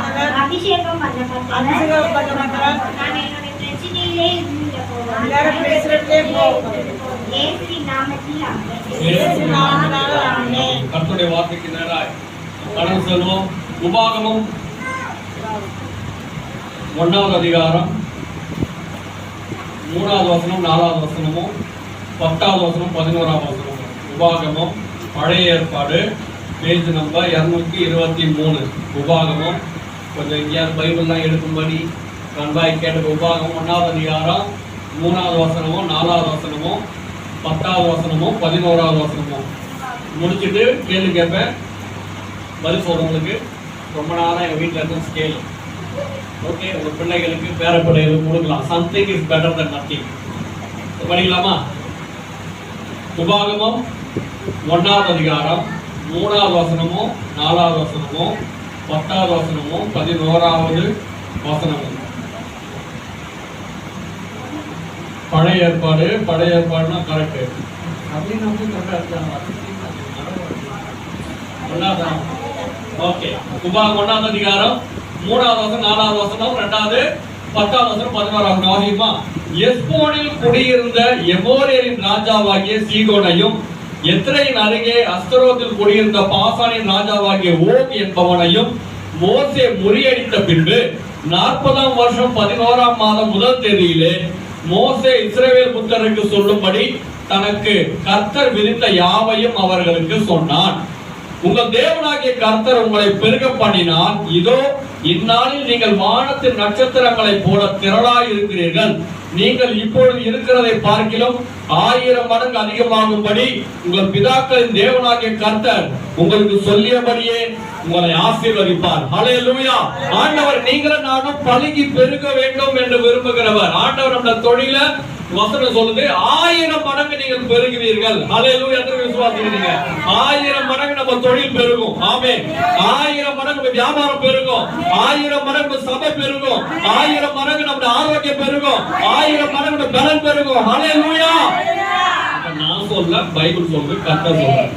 பண்ணப்பட்டவர் அபிஷேகம் பண்ணப்பட்டவர் நான் என்னுடைய பிரச்சனையிலே எல்லாரும் பேசுறதே இயேசுவின் நாமத்தில் ஆமென். இயேசுவின் நாமத்தில் ஆமென். கர்த்தருடைய வார்த்தைக்கு நேராய் கடந்து செல்வோம். உபாகமம் 1வது அதிகாரம் 3வது வசனம் 4வது வசனமும் 10வது வசனம் 11வது வசனமும். உபாகமம் பழைய ஏற்பாடு பேஜ் நம்பர் 223. உபாகமம் கொஞ்சம் எங்கேயாவது பைபிள்லாம் எடுக்கும்படி நண்பாய் கேட்ட. உபாகமம் 1வது அதிகாரம் 3வது வசனமும் 4வது வசனமும் 10வது வசனமும் 11வது வசனமும் முடிச்சுட்டு கேள்வி கேட்பேன். பதில் சொல்றவங்களுக்கு ரொம்ப நாளாக எங்கள் வீட்டில் இருந்து ஸ்கேல் ஓகே. உங்கள் பிள்ளைகளுக்கு பேரப்பிள்ளைகளுக்கு கொடுக்கலாம். Something is better than nothing. படிக்கலாமா? உபாகமம் 1வது அதிகாரம் 3வது வசனமும் 4வது வசனமும் 10வது வசனமும் 11வது வசனமும். பழைய ஏற்பாடுனா கரெக்டு அப்படின்னு ஓகே. உபாகம் 1வது அதிகாரம் 3வது வசனம் 4வது வசனம் 2வது 10வது வசனம் 11வது வாசிக்குமா? எஸ்போனில் குடியிருந்த எமோரியரின் ராஜாவாகிய சீகோனையும் எத்ரையின் அருகே அஸ்தரோத்தில் குடியிருந்த பாசானின் ராஜாவாகிய ஓக் என்பவனையும் மோசே முறியடித்த பின்பு 40ஆம் வருஷம் 11ஆம் மாதம் 1 தேதியிலே மோசே இஸ்ரவேல் புத்திரருக்கு சொல்லும்படி தனக்கு கர்த்தர் விதித்த யாவையும் அவர்களுக்கு சொன்னான். உங்கள் தேவனாகிய கர்த்தர் உங்களை பெருக பண்ணினான். இதோ இந்நாளில் நீங்கள் வானத்தின் நட்சத்திரங்களைப் போல திரளாய் இருக்கிறீர்கள். நீங்கள் இப்பொழுது இருக்கிறதை பார்க்கிலும் 1000 மடங்கு அதிகமாகும்படி உங்கள் பிதாக்களின் தேவனாகிய கர்த்தர் உங்களுக்கு சொல்லியபடியே உங்களை ஆசீர்வதிப்பார். ஹல்லேலூயா. ஆண்டவர் நீங்களும் நானும் பலுகி பெருக வேண்டும் என்று விரும்புகிறவர். ஆண்டவர் நம்ம தொழில வசனம் சொல்லுது 1000 மடங்கு நீங்கள் பெருகுவீர்கள். ஹல்லேலூயா. எத்தனை விசுவாசிக்கிறீங்க? 1000 மடங்கு நம்ம தொழில் பெருகும். ஆமென். 1000 மடங்கு வியாபாரம் பெருகும். 1000 மடங்கு சபை பெருகும். 1000 மடங்கு நம்ம ஆரோக்கியம் பெருகும். 1000 மடங்கு பலன் பெருகும். ஹல்லேலூயா. நான் சொல்ல பைபிள் சொல்லுது, கர்த்தர் சொல்றார்.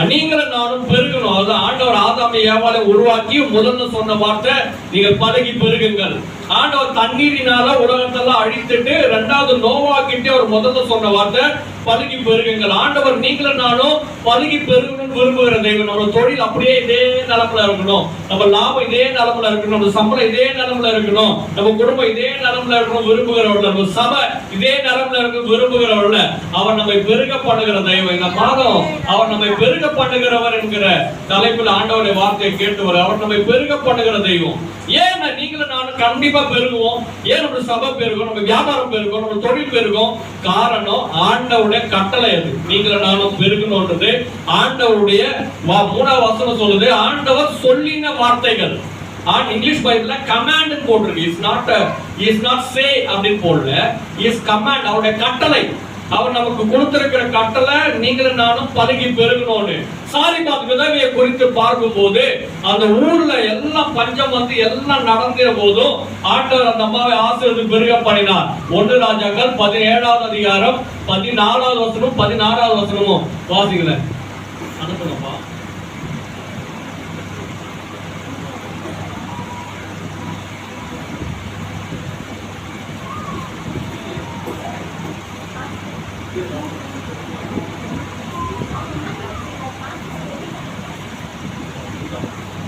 நீங்களும் நானும் பெருகணும். அதான் ஆண்டவர் ஆதாமை ஏவாளை உருவாக்கி முதல்ல சொன்ன வார்த்தை நீங்கள் பழகி பெருகுங்கள். ஆண்டவர் தண்ணீரினால உலகத்தெல்லாம் அழித்துட்டு 2வது நோவாக்கிட்டே அவர் முதல்ல சொன்ன வார்த்தை பழுகி பெருகுங்கள். ஆண்டவர் நீங்களும் நானும் பழுகி பெருகணும்னு விரும்புகிற தெய்வம். நம்ம தொழில் அப்படியே இதே நிலமுல இருக்கணும். நம்ம லாபம் இதே நிலமுல இருக்கணும். நம்ம சம்பளம் இதே நிலமுல இருக்கணும். நம்ம குடும்பம் இதே நிலமுல இருக்கணும் விரும்புகிறவர்கள். நம்ம சபை இதே நிலமுல இருக்கணும் விரும்புகிறவர்கள். அவர் நம்மை பெருக பண்ணுகிற தெய்வம். இந்த மாதம் அவர் நம்மை பெருக பண்ணுகிறவர் என்கிற தலைப்பில் ஆண்டவருடைய வார்த்தையை கேட்டு அவர் நம்மை பெருக பண்ணுகிற தெய்வம். ஏன் நீங்களும் நானும் கண்டிப்பா பெருகுவோம்? ஏன் நம்ம சபை பெருகும், நம்ம வியாபாரம் பெருகும், நம்ம தொழில் பெருகும்? காரணம் ஆண்டவருடைய கட்டளை. அது நீங்களும் நானும் பெருகணும்ன்றது ஆண்டவருடைய 3வது வசனம் சொல்லுது. ஆண்டவர் சொல்லின வார்த்தைகள். இங்கிலீஷ் பைபிள்ல கமாண்ட் போட்டிருக்கு. இஸ் நாட் சே அப்படின்னு போடல, இஸ் கமாண்ட். அவருடைய கட்டளை. அவர் நமக்கு கொடுத்திருக்கிற கட்டளை நீங்களும் நானும் பழகி பெருகணும்னு. சாரிபாத் விதவையை குறித்து பார்க்கும் போது அந்த ஊர்ல எல்லாம் பஞ்சம் வந்து எல்லாம் நடந்த போதும் ஆண்டவர் அந்த அம்மாவை ஆசீர்வதித்து பெருக பண்ணினார். 1 ராஜாக்கள் 17வது அதிகாரம் 14வது வசனம் 16வது வசனமும் வாசிக்கல அனுப்புங்கப்பா.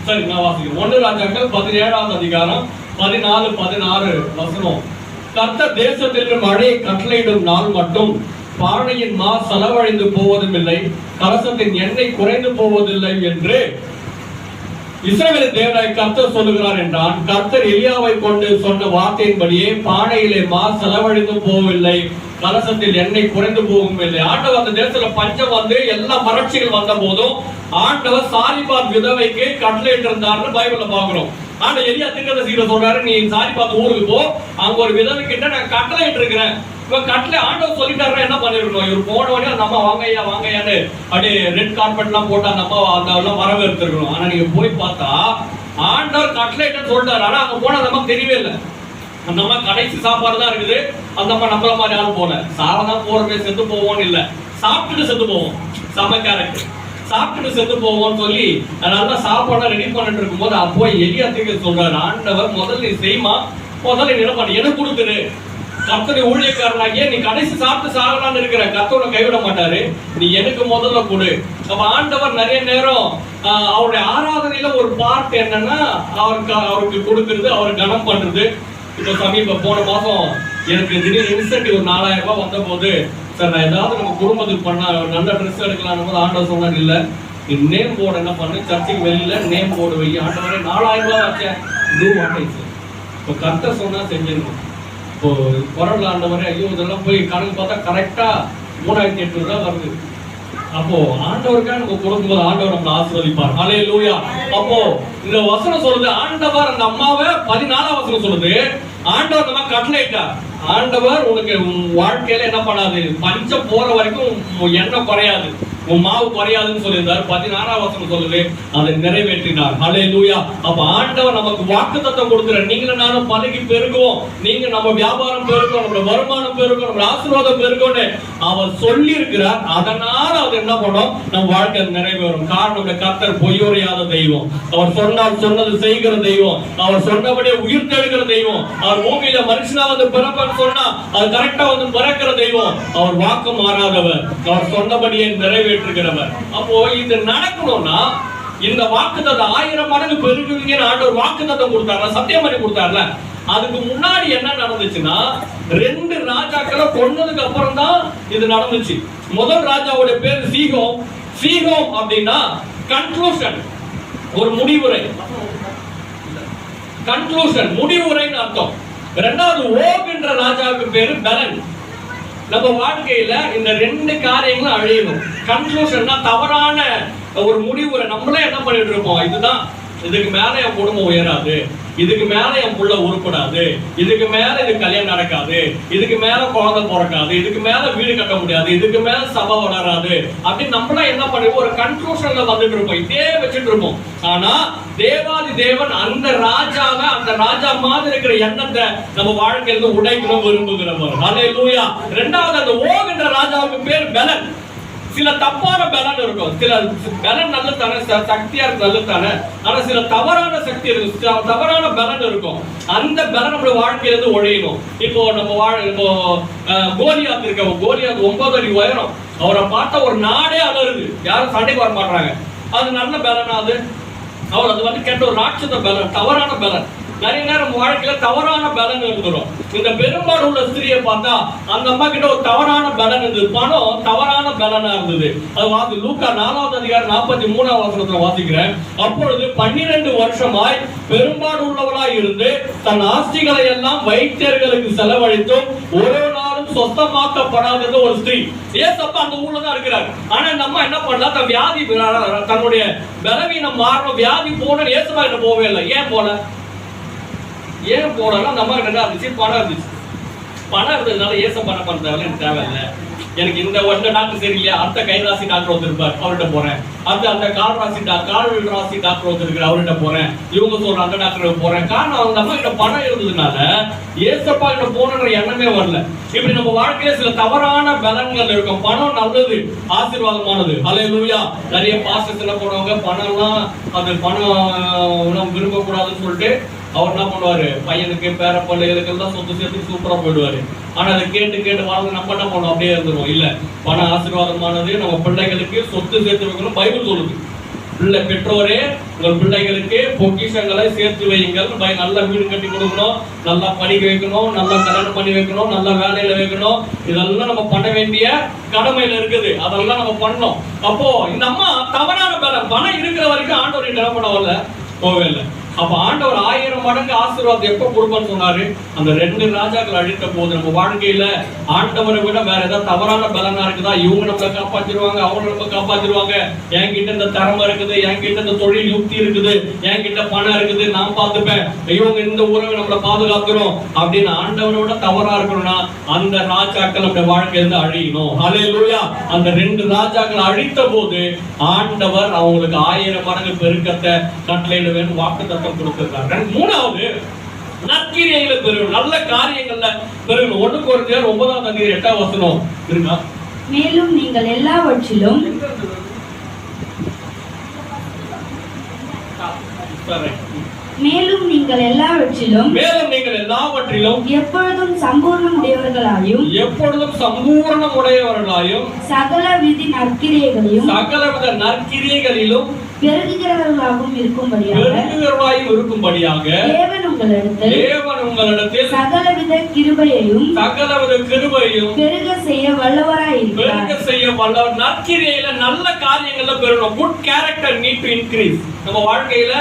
சரி, நான் வாசிக்கிறேன். 1 ராஜாக்கள் 17வது அதிகாரம் 14, 16 வசனம். கர்த்தர் தேசத்திற்கு மழையை கட்டளையிடும் நாள் மட்டும் பானையின் மா செலவழிந்து போவதும் இல்லை, கலசத்தின் எண்ணெய் குறைந்து போவதில்லை என்று இஸ்ரவேலின் தேவனாகிய கர்த்தர் சொல்லுகிறார் என்றான். கர்த்தர் எலியாவை கொண்டு சொன்ன வார்த்தையின்படியே பானையிலே மா செலவழிந்து போவதில்லை, கலசத்தில் எண்ணெய் குறைந்து போகும் இல்லை. ஆண்டவர் அந்த தேசத்துல பஞ்சம் வந்து எல்லா வறட்சிகள் வந்த போதும் ஆண்டவர் சாரிபாத் விதவைக்கு கட்டளையிட்டு இருந்தார்னு பைபிள்ல பாக்குறோம். ஆனா எலியா தீர்க்கதரிசிகிட்ட சொல்றாரு, நீ சாரிபாத் ஊருக்கு போ, அங்க ஒரு விதவை கிட்ட நான் கட்டளையிட்டு இருக்கிறேன். இப்ப கட்டளை ஆண்டவர் சொல்லிட்டாருன்னா என்ன பண்ணிருக்கணும்? இவர் போன உடனே அந்த அம்மா வாங்கையான்னு அப்படியே ரெட் கார்பெட் எல்லாம் போட்டு அந்த அம்மா அந்த வரவேற்பிருக்கணும். ஆனா நீங்க போய் பார்த்தா ஆண்டவர் கட்டளையிட்டு சொல்லிட்டாரு. ஆனா அங்க போன அந்த அம்மா தெரியவே இல்லை. அந்த அம்மா கடைசி சாப்பாடு தான் இருக்குது. அந்த அம்மா நம்மள மாதிரி ஆள் போல சாவதான் போறமே செத்து போவோம்னு இல்ல, சாப்பிட்டுட்டு செத்து போவோம். செம கேரக்டர். சாப்பிட்டுட்டு செத்து போவோம்னு சொல்லி நல்லா சாப்பாடு ரெடி பண்ணிட்டு இருக்கும்போது அப்போ எலியாத்துக்கு சொல்றாரு, ஆண்டவர் முதல்ல நீ செய்மா, முதல்ல நீ என்ன பண்ண எனக்கு கொடுத்துரு. கர்த்தருடைய ஊழியக்காரனாகிய நீ கடைசி சாப்பிட்டு சாகலான்னு இருக்கிற, கர்த்தரை கைவிட மாட்டாரு, நீ எனக்கு முதல்ல கொடு. அப்ப ஆண்டவர் நிறைய நேரம் அவருடைய ஆராதனையில ஒரு பார்ட் என்னன்னா அவருக்கு கொடுக்கறது, அவர் கனம் பண்றது. இப்ப போன மாசம் எனக்கு திடீர்னு இன்சென்டிவ் ஒரு 4000 ரூபாய் வந்த போது, சார் நான் ஏதாவது நம்ம குடும்பத்துக்கு பண்ண நல்ல ட்ரெஸ் எடுக்கலாம் போது ஆண்டவர் சொன்னார், இல்ல நீ நேம் போர்டு என்ன பண்ணு, சர்ச்சுக்கு வெளியில நேம் போர்டு வை. ஆண்டவரே 4000 ரூபாய் வச்சேன், டூ வாட் ஐ சே. இப்போ கர்த்தர் சொன்னா செஞ்சிருக்கோம். இப்போ குரல் ஆண்டவரே, ஐயோ இதெல்லாம் போய் கணக்கு பார்த்தா கரெக்டா 3800 ரூபாய் வருது. அப்போ ஆண்டவருக்காக நம்ம கொடுக்கும்போது ஆண்டவர் நம்மளை ஆசீர்வதிப்பார். ஹல்லேலூயா. அப்போ இந்த வசனம் சொல்லுது, ஆண்டவர் அந்த அம்மாவை 14ஆம் வசனம் சொல்லுது, ஆண்டவர் நம்ம கட்டளையிட்டார். ஆண்டவர் உனக்கு வாழ்க்கையில என்ன பண்ணாது, பஞ்சம் போற வரைக்கும் எண்ணெய் குறையாது, உன் மாவு குறையாதுன்னு சொல்லியிருந்தார். 16ஆம் வசனம் சொல்லுது, அதை நிறைவேற்றினார். ஹல்லேலூயா. அப்ப ஆண்டவர் நமக்கு வாக்குத்தத்தம் கொடுக்கிறார், நீங்களும் நானும் பழகி பெருகுவோம், நீங்க நம்ம வியாபாரம் பெருக்கும், நம்ம வருமானம் பெருக்கும், நம்ம ஆசீர்வாதம் பெருக்கும்னு அவர் சொல்லி இருக்கிறார். அதனால அது என்ன பண்ணும், நம்ம வாழ்க்கை நிறைவேறும். காரணம், கர்த்தர் பொய்யுரையாத தெய்வம், அவர் சொன்னால் சொன்னது செய்கிற தெய்வம், அவர் சொன்னபடியே உயிர் தெழுகிற தெய்வம், அவர் பூமியில மனுஷனா வந்து பிறப்பன்னு சொன்னா அது கரெக்டா வந்து பிறக்கிற தெய்வம், அவர் வாக்கு மாறாதவர், அவர் சொன்னபடியே நிறைவேற்றுகிறவர். அப்போ இது நடக்கணும்னா இந்த வாக்குத்தத்தம் 1000 மடங்கு பெருகுவீங்கன்னு ஆண்டவர் வாக்குத்தத்தம் கொடுத்தாருல, சத்தியம் பண்ணி கொடுத்தாருல. அதுக்கு முன்னாடி என்ன நடந்துச்சுன்னா, 2 ராஜாக்களை கொன்னதுக்கு அப்புறம் தான் இது நடந்துச்சு. முதல் ராஜாவோட பேர் சீகோம். சீகோம் அப்படின்னா கன்க்ளூஷன், ஒரு முடிவுரை, கன்க்ளூஷன் முடிவுரைன்னு அர்த்தம். இரண்டாவது ஓக் என்ற ராஜாவுக்கு பேரு பெலன். நம்ம வாழ்க்கையில இந்த 2 காரியங்களும் அழியணும். கன்க்ளூஷன்னா தவறான ஒரு முடிவுரை, நம்மளே என்ன பண்ணிட்டு இருப்போம், இதுதான் இதுக்கு மேல என் குடும்பம் உயராது, இதுக்கு மேல என் புள்ள உருப்படாது, இதுக்கு மேல இது கல்யாணம் நடக்காது, இதுக்கு மேல குழந்தை பிறக்காது, இதுக்கு மேல வீடு கட்ட முடியாது, இதுக்கு மேல சபை வளராது அப்படின்னு நம்மளா என்ன பண்ணுவோம், ஒரு கன்க்ளூஷன்ல வந்துட்டு இருப்போம், இதே வச்சுட்டு இருப்போம். ஆனா தேவாதி தேவன் அந்த ராஜாவை, அந்த ராஜா மாதிரி இருக்கிற எண்ணத்தை நம்ம வாழ்க்கையில உடைக்கணும் விரும்புகிறவர். ஹல்லேலூயா. இரண்டாவது அந்த ஓக் என்ற ராஜாவுக்கு பேர் பெலன். சில தப்பான பலன் இருக்கும், சில பலன் நல்ல தானே, சக்தியா இருக்கு நல்ல தானே, ஆனா சில தவறான சக்தி இருக்கு, தவறான பலன் இருக்கும். அந்த பலன் நம்ம வாழ்க்கையில இருந்து ஒழியணும். இப்போ நம்ம இப்போ கோலியாத் இருக்க, கோலியாத் 9 அடி உயரம், அவரை பார்த்தா ஒரு நாடே அலறுது, யாரும் சண்டைக்கு வர மாட்டாங்க. அது நல்ல பலனா? அது அவர் அது வந்து கேட்ட ஒரு ராட்சத பலன், தவறான பலன். நிறைய நேரம் வாழ்க்கையில தவறான பலன் இருந்துடும். இந்த பெரும்பாடு உள்ள ஸ்திரியை பார்த்தா அந்த அம்மா கிட்ட ஒரு தவறான பலன் இருந்தது, பணம் தவறான பலனா இருந்தது. அது லூக்கா 4ஆம் அதிகாரம் 43ஆம் வசனத்துல வாசிக்கிறேன். அப்பொழுது 12 வருஷமாய் பெரும்பாடு உள்ளவளாய் இருந்து தன் ஆஸ்திகளை எல்லாம் வைத்தியர்களுக்கு செலவழித்தும் ஒரு நாளும் சொந்தமாக்கப்படாதது ஒரு ஸ்திரீ. ஏசப்பா அந்த ஊர்ல தான் இருக்கிறார். ஆனா இந்த அம்மா என்ன பண்ணலாம், தன் வியாதி, தன்னுடைய பலவீனம் மாறணும், வியாதி போன ஏசப்பா கிட்ட போவே இல்லை. ஏன் போல? ஏன் போனா நம்ம கிட்ட இருந்துச்சு, பணம் இருந்துச்சு. பணம் இருந்ததுனால ஏசப்பா என்ன பண்றாங்க, எனக்கு தேவையில்லை, எனக்கு இந்த டாக்டர் சரியில்லையா, அடுத்த கை ராசி டாக்டர் வந்திருப்பார், அவர்கிட்ட போறேன். அந்த கால் ராசி டாக்டர் வந்திருக்கிற, அவர்கிட்ட போறேன். இவங்க சொல்ற அந்த டாக்டருக்கு போறேன். காரணம் அந்த அம்மா கிட்ட பணம் இருந்ததுனால ஏசப்பா கிட்ட போன எண்ணமே வரல. இப்படி நம்ம வாழ்க்கையில சில தவறான பலன்கள் இருக்கும். பணம் நல்லது, ஆசீர்வாதமானது. ஹல்லேலூயா. நிறைய பாஸ்டர்ஸ் என்ன பண்ணுவாங்க, பணம்லாம் அது பணம் விரும்பக்கூடாதுன்னு சொல்லிட்டு அவர் என்ன பண்ணுவாரு, பையனுக்கு பேர பிள்ளைகளுக்கு எல்லாம் சொத்து சேர்த்து சூப்பரா போயிடுவாரு. ஆனா அதை கேட்டு வாழ்ந்து நம்ம என்ன பண்ணுவோம், அப்படியே இருந்துருவோம். இல்ல, பணம் ஆசீர்வாதமானது, நம்ம பிள்ளைகளுக்கு சொத்து சேர்த்து வைக்கணும். பைபிள் சொல்லுது, பிள்ளை பெற்றோரே உங்கள் பிள்ளைகளுக்கு பொக்கிஷங்களை சேர்த்து வையுங்கள். நல்ல வீடு கட்டி கொடுக்கணும், நல்லா படிக்க வைக்கணும், நல்லா கல்யாணம் பண்ணி வைக்கணும், நல்ல வேலையில வைக்கணும். இதெல்லாம் நம்ம பண்ண வேண்டிய கடமையில இருக்குது, அதெல்லாம் நம்ம பண்ணோம். அப்போ இந்த அம்மா தவறான பணம் இருக்கிற வரைக்கும் ஆண்டவர் என்ன பண்ண வரல, போவே இல்லை. அப்ப ஆண்டவர் 1000 மடங்கு ஆசீர்வாதம் எப்ப கொடுப்பான்னு சொன்னாரு, அந்த 2 ராஜாக்கள் அழித்த போது. நம்ம வாழ்க்கையில ஆண்டவரை விட வேற ஏதாவது தவறான பலனா இருக்குதா, இவங்க நம்மளை காப்பாத்திடுவாங்க, அவங்க நம்ம காப்பாத்திடுவாங்க, என்கிட்ட இந்த திறமை இருக்குது, என்கிட்ட இந்த தொழில் யுக்தி இருக்குது, என்கிட்ட பணம் இருக்குது, நான் பார்த்துப்பேன், இவங்க இந்த உறவை நம்மளை பாதுகாக்கிறோம் அப்படின்னு ஆண்டவரோட தவறா இருக்கணும்னா அந்த ராஜாக்கள் நம்ம வாழ்க்கையில அழியணும். ஹல்லேலூயா. அந்த 2 ராஜாக்கள் அழித்த போது ஆண்டவர் அவங்களுக்கு 1000 மடங்கு பெருக்கத்தை கட்டளையிட வேண்டும் வாக்குத்தத்தம் கொடுத்திருக்காங்க. மூணாவது, நற்கிரியைகளை பெருகணும், நல்ல காரியங்கள்ல பெருகணும். 1 கொரிந்தியர் 9ஆம் அதிகாரம் 8ஆம் வசனம் இருக்கா? மேலும் நீங்கள் எல்லாவற்றிலும் சரி. மேலும் நீங்கள் எல்லாவற்றிலும் மேலும் நீங்கள் எல்லாவற்றிலும் எப்பொழுதும் சம்பூர்ணம் உடையவர்களாயும் எப்பொழுதும் சம்பூர்ணம் உடையவர்களாயும் சகல விதி நற்கிரியைகளையும் சகலவித நற்கிரியைகளிலும் பெருகுகிறவர்களாகவும் இருக்கும்படியாக தேவன் உங்களிடத்தில் சகலவித கிருபையையும் பெருக செய்ய வல்லவராயிருக்கிறார். நற்கிரியையில நல்ல காரியங்கள்ல பெருகணும். Good character need to increase. நம்ம வாழ்க்கையில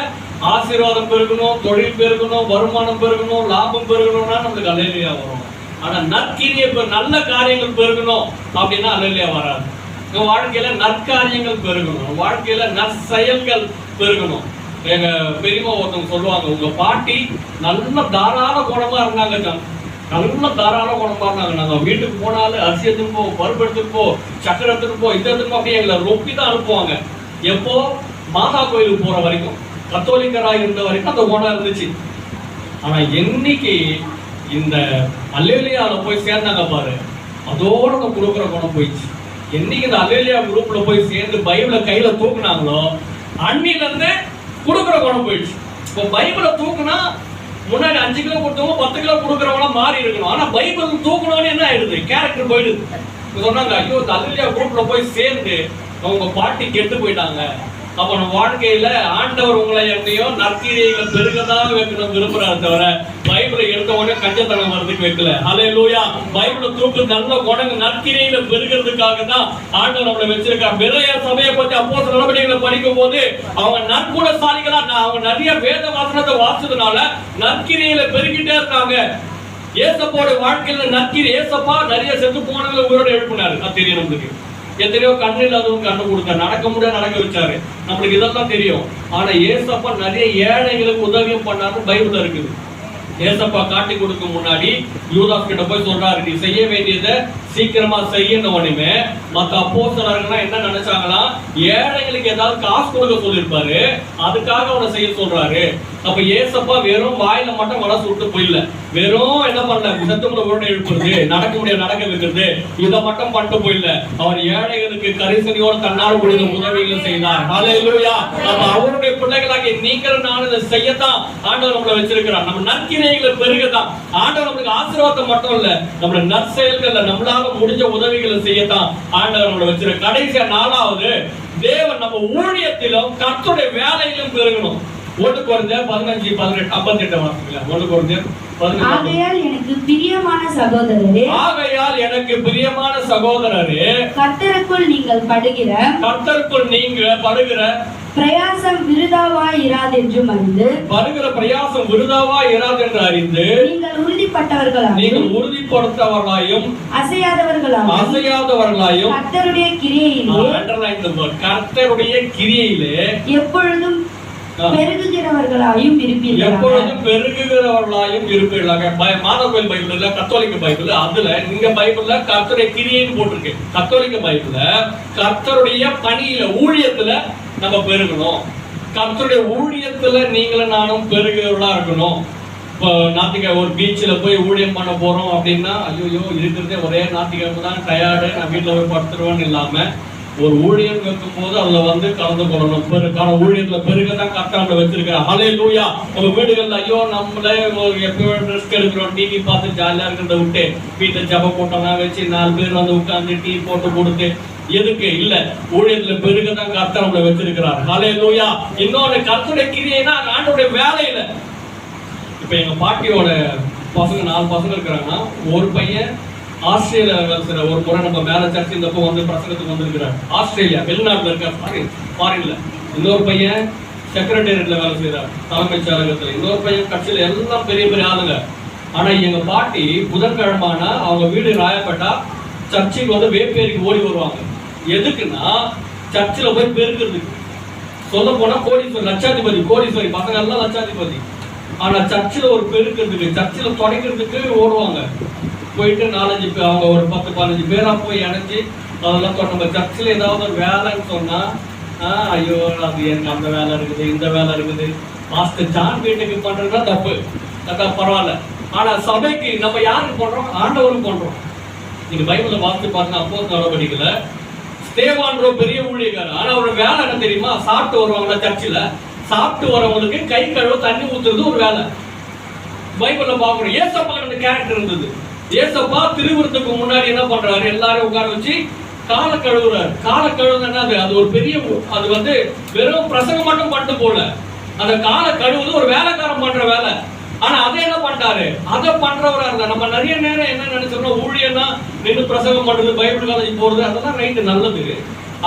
ஆசீர்வாதம் பெருகணும், தொழில் பெருகணும், வருமானம் பெருகணும், லாபம் பெருகணும்னா நம்மளுக்கு அல்லேலூயா வரும். ஆனா நற்கிரியை நல்ல காரியங்கள் பெருகணும் அப்படின்னா அல்லேலூயா வராது. நம்ம வாழ்க்கையில நற்காரியங்கள் பெருகணும், வாழ்க்கையில நற்செயல்கள் பெருகணும். எங்க பெரியம்மா ஒருத்தவங்க சொல்லுவாங்க, உங்க பாட்டி நல்ல தாராள குணமா இருந்தாங்க, நல்ல தாராள குணமா இருந்தாங்க. நாங்க வீட்டுக்கு போனாலும் அரிசி எடுத்துன்னு போ, பருப்பு எடுத்துட்டு போ, சக்கரை எடுத்துட்டு போ, இது எடுத்துட்டு அப்படியே எங்களை ரொப்பி தான் அனுப்புவாங்க. எப்போ மாதா கோயிலுக்கு போற வரைக்கும், கத்தோலிக்கராக இருந்த வரைக்கும் அந்த குணம் இருந்துச்சு. ஆனா என்னைக்கு இந்த அல்லேலூயால போய் சேர்ந்தாங்க பாரு, அதோட அந்த கொடுக்குற குணம் போயிடுச்சு. என்னைக்கு இந்த அல்லேலூயா குரூப்ல போய் சேர்ந்து பைபிளை கையில தூக்குனாங்களோ அன்னில இருந்து கொடுக்குற குணம் போயிடுச்சு. இப்போ பைபிளை தூக்குனா முன்னாடி 5 கிலோ கொடுத்தவங்க 10 கிலோ கொடுக்குறவங்களா மாறி இருக்கணும். ஆனா பைபிள் தூக்கணும்னு என்ன ஆயிடுது, கேரக்டர் போயிடுது. சொன்னாங்க, ஐயோ இந்த அல்லேலூயா குரூப்ல போய் சேர்ந்து அவங்க பாட்டி கெட்டு போயிட்டாங்க. அப்ப நம்ம வாழ்க்கையில ஆண்டவர் உங்களை எப்படியோ நற்கிரியைகள் பெருகதான் வைக்கணும் விரும்புறாரு தவிர பைபிளை எடுத்த உடனே கஞ்சத்தனம் வரதுக்கு வைக்கல. ஹல்லேலூயா. பைபிளை தூக்கு நல்ல குணங்க நற்கிரியையில பெருகிறதுக்காக தான் ஆண்டவர் நம்மளை வச்சிருக்கார். பெரிய சபையை பத்தி அப்போஸ்தலர் நடவடிக்கைகளை படிக்கும் போது அவங்க நற்குணசாலிகளா அவங்க நிறைய வேத வாசனத்தை வாசிச்சதுனால நற்கிரியையில பெருகிட்டே இருக்காங்க. ஏசப்பாவோட வாழ்க்கையில நற்கிரி, ஏசப்பா நிறைய செத்து போனவங்களை உயிரோட எழுப்பினாரு. அது தெரியும் நம்மளுக்கு. எத்தனையோ கண்ணு இல்லாதவங்க கண்ணு கொடுத்தாரு, நடக்க முடியாது நடக்க வச்சாரு, நம்மளுக்கு இதெல்லாம் தெரியும். ஆனா ஏசப்பா நிறைய ஏழைகளுக்கு உதவியும் பண்ணாரு பைபிள்ல இருக்குது. ஏசப்பா காட்டி கொடுக்க முன்னாடி யூதாஸ் கிட்ட போய் சொல்றாரு, நீ செய்ய வேண்டியதை சீக்கிரமா செய்யணும். உடனே மத்த அப்போஸ்தலர்கள் என்ன நினைச்சாங்களா, ஏழைகளுக்கு ஏதாவது காசு கொடுக்க சொல்லியிருப்பாரு, அதுக்காக அவனை செய்ய சொல்றாரு. அப்ப ஏசப்பா வெறும் வாயில மட்டும் மனசு விட்டு போயில, வெறும் என்ன பண்ணல, சத்துமுறை உடனே எழுப்புறது, நடக்க முடியாது நடக்க வைக்கிறது, இதை மட்டும் பண்ணிட்டு போயில. அவர் ஏழைகளுக்கு கரிசனையோட தன்னால் முடிந்த உதவிகளை செய்தார். ஹல்லேலூயா. அப்ப அவருடைய பிள்ளைகளாகிய நீங்கள் நான் இதை செய்யத்தான் ஆண்டவர் நம்மளை வச்சிருக்கிறார். நம்ம நற்கிரியைகளை பெருகத்தான் ஆண்டவர் நம்மளுக்கு ஆசீர்வாதம் மட்டும் இல்ல, நம்மளோட நற்செயல்கள்ல நம்மளால முடிஞ்ச உதவிகளை செய்யத்தான் ஆண்டவர் நம்மளை வச்சிருக்க. கடைசியா 4வது, தேவன் நம்ம ஊழியத்திலும் கர்த்தருடைய வேலையிலும் பெருகணும். 1 கொரிந்தியர் 15:18 வாசிக்கலாம். 1 கொரிந்தியர் 15. ஆகையால் எனக்கு பிரியமான சகோதரரே, ஆகையால் எனக்கு பிரியமான சகோதரரே, கர்த்தருக்குள் நீங்கள் படுகிற பிரயாசம் விருதாவாய் இராதென்று அறிந்து, படுகிற பிரயாசம் விருதாவாய் இராதென்று அறிந்து, நீங்கள் உறுதிப்படுத்தவர்களாயும் அசையாதவர்களாயும் கர்த்தருடைய கிரியையிலே எப்பொழுதும் பெருகுகிறவர்களாயும் இருப்பீர்களாக. மாதா கோயில் பைபிள்ல, கத்தோலிக்க பைபிள், அதுல நீங்க பைபிள்ல கர்த்தருடைய கிரியைன்னு போட்டிருக்கு. கத்தோலிக்க பைபிள்ல கர்த்தருடைய பணியில ஊழியத்துல நம்ம பெருகணும். கர்த்தருடைய ஊழியத்துல நீங்களும் நானும் பெருகிறவர்களா இருக்கணும். இப்போ ஞாயிற்றுக்கிழமை ஒரு பீச்சில் போய் ஊழியம் பண்ண போறோம் அப்படின்னா, ஐயோ இருக்கிறதே ஒரே ஞாயிற்றுக்கிழமை தான், டயர்டு, நான் வீட்டில் போய் படுத்துருவேன்னு இல்லாம ஒரு ஊழியம் வைக்கும் போது அதுல கலந்து கொள்ளணும். ஊழியத்துல பெருகதான் கரெக்டா நம்மள வச்சிருக்காரு. ஹல்லேலூயா. நம்ம வீடுகள்ல ஐயோ நம்மளே எப்பயும் ரிஸ்க் எடுக்கிறோம், டிவி பார்த்து ஜாலியா இருக்கிறத விட்டு வீட்டுல ஜப கூட்டம்லாம் வச்சு 4 பேர் உட்கார்ந்து டீ போட்டு கொடுத்து எதுக்கு இல்ல, ஊழியத்துல பெருகதான் கரெக்டா நம்மள வச்சிருக்கிறார். ஹல்லேலூயா. இன்னொன்னு கர்த்தருடைய கிரியைனா ஆண்டவருடைய வேலையில. இப்ப எங்க பாட்டியோட பசங்க 4 பசங்க இருக்கிறாங்கன்னா, ஒரு பையன் ஆஸ்திரேலியா ஒரு முறை நம்ம மேல சர்ச்சை இருந்தப்போ பிரசங்கத்துக்கு வந்திருக்கிறார். ஆஸ்திரேலியா வெளிநாட்டுல இருக்க ஃபாரின்ல. இன்னொரு பையன் செக்ரட்டேரியட்ல வேலை செய்யறார், தலைமைச் செயலகத்துல. இன்னொரு பையன் கட்சியில எல்லாம் பெரிய பெரிய ஆளுங்க. ஆனா எங்க பாட்டி புதன்கிழமான அவங்க வீடு ராயப்பட்டா சர்ச்சுக்கு வேப்பேரிக்கு ஓடி வருவாங்க. எதுக்குன்னா சர்ச்சில் போய் பெருக்கிறதுக்கு. சொல்ல போனா கோடீஸ்வரி, லட்சாதிபதி, கோடீஸ்வரி பசங்க எல்லாம் லட்சாதிபதி. ஆனா சர்ச்சில் ஒரு பெருக்கிறதுக்கு, சர்ச்சில் தொடங்கிறதுக்கு ஓடுவாங்க. போயிட்டு 4-5 பேர், அவங்க ஒரு 10-15 பேரா போய் இணைஞ்சு அதெல்லாம் நம்ம சர்ச்சில் ஏதாவது ஒரு வேலைன்னு சொன்னா, ஐயோ அது எனக்கு அந்த வேலை இருக்குது, இந்த வேலை இருக்குது. மாஸ்டர் ஜான் வீட்டுக்கு பண்றதுன்னா தப்பு, அதான் பரவாயில்ல. ஆனா சபைக்கு நம்ம யாருக்கு பண்றோம்? ஆண்டவருக்கு பண்றோம். நீங்க பைபிளை பார்த்து பாருங்க. அப்போஸ்தலர் நடவடிக்கையில ஸ்தேவான் பெரிய ஊழியக்காரர். ஆனா அவரோட வேலை என்ன தெரியுமா? சாப்பிட்டு வருவாங்களா சர்ச்சில், சாப்பிட்டு வரவங்களுக்கு கை கழுவ தண்ணி ஊத்துறது ஒரு வேலை. பைபிள்ல பாக்குறோம். ஏசப்பா அந்த கேரக்டர் இருந்தது. ஏசப்பா திருவிருந்துக்கு முன்னாடி என்ன பண்றாரு, எல்லாரும் உட்கார வச்சு காலை கழுவுறாரு. காலை கழுவுனா அது ஒரு பெரிய, அது வந்து வெறும் பிரசங்கம் மட்டும் பண்ணிட்டு போல, அந்த காலை கழுவுது ஒரு வேலைக்காரன் பண்ற வேலை. ஆனா அதை என்ன பண்ணிட்டாரு, அதை பண்றவரா இருந்தா. நம்ம நிறைய நேரம் என்ன நினைச்சோம்னா, ஊழியன்னா நின்று பிரசங்கம் பண்றது, பைபிள் காலேஜ் போறது, அதெல்லாம் ரைட்டு, நல்லது.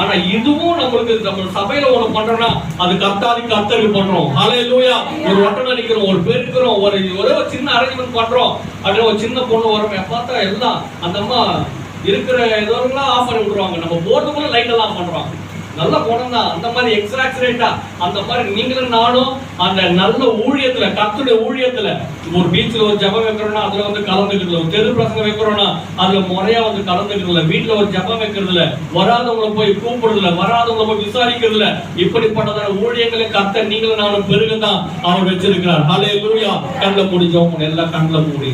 ஆனா இதுவும் நம்மளுக்கு, நம்ம சபையில ஒண்ணு பண்றோம்னா அது கர்த்தருக்கு பண்றோம். ஹல்லேலூயா. ஒரு ஒட்டனை அடிக்கிறோம், ஒரு பெருக்கிறோம், ஒரே ஒரு சின்ன அரேஞ்ச்மெண்ட் பண்றோம். அப்படியே ஒரு சின்ன பொண்ணு வரும், பார்த்தா எல்லாம் அந்த அம்மா இருக்கிற இதெல்லாம் ஆஃப் பண்ணி விட்டுருவாங்க. நம்ம போர்டுக்குள்ள லைட் எல்லாம் பண்றோம். நல்ல குணம் தான். அந்த மாதிரி எக்ஸாக்சுரேட்டா அந்த மாதிரி நீங்களும் நானும் அந்த நல்ல ஊழியத்துல, கர்த்தருடைய ஊழியத்துல, ஒரு பீச்ல ஒரு ஜெபம் வைக்கிறோம்னா அதுல வந்து கலந்துக்கிறதுல, ஒரு தெரு பிரசங்கம் வைக்கிறோம்னா அதுல முறையா வந்து கலந்துக்கிறதுல, வீட்டுல ஒரு ஜெபம் வைக்கிறதுல, வராதவங்களை போய் கூப்பிடுறதுல, வராதவங்களை போய் விசாரிக்கிறதுல, இப்படிப்பட்டதான ஊழியங்களை கர்த்தர் நீங்களும் நானும் பெருகதான் அவர் வச்சிருக்கிறார். ஹல்லேலூயா. கண்ணுல முடிஞ்சவங்க எல்லாம் கண்ணுல மூடி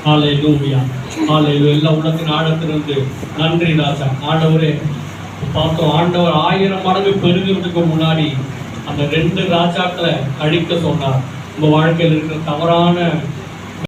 ஹல்லேலூயா ஹல்லேலூயா. எல்லா உலகத்தின் ஆழத்திலிருந்து நன்றி ராஜா. ஆண்டவரே பார்த்தோம், ஆண்டவர் 1000 மடங்கு பெருகிறதுக்கு முன்னாடி அந்த 2 ராஜாக்களை அழிக்க சொன்னார். உங்க வாழ்க்கையில் இருக்கிற தவறான